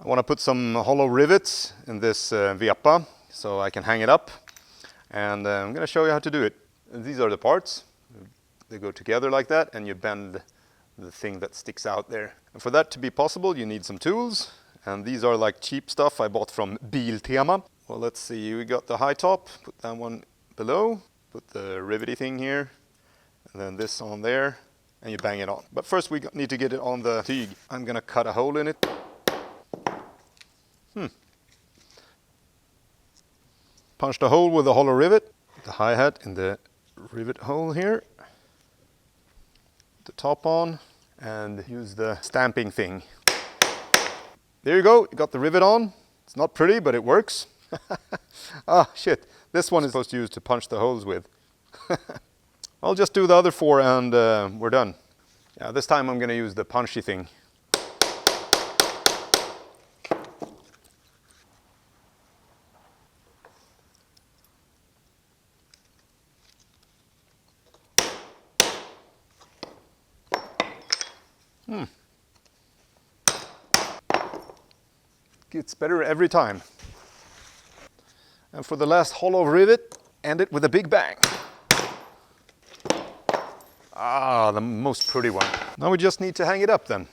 I want to put some hollow rivets in this Vepa so I can hang it up. And I'm going to show you how to do it. And these are the parts. They go together like that, and you bend the thing that sticks out there. And for that to be possible, you need some tools. And these are like cheap stuff I bought from Biltema. Well, let's see. We got the high top. Put that one below. Put the rivety thing here. And then this on there. And you bang it on. But first we need to get it on the teak. I'm going to cut a hole in it. Punch the hole with a hollow rivet. The hi-hat in the rivet hole here. Put the top on and use the stamping thing. There you go, you got the rivet on. It's not pretty, but it works. Ah, shit. This one is supposed to use to punch the holes with. I'll just do the other 4 and we're done. Yeah, this time I'm going to use the punchy thing. Gets better every time. And for the last hollow rivet, end it with a big bang. Ah, the most pretty one. Now we just need to hang it up then.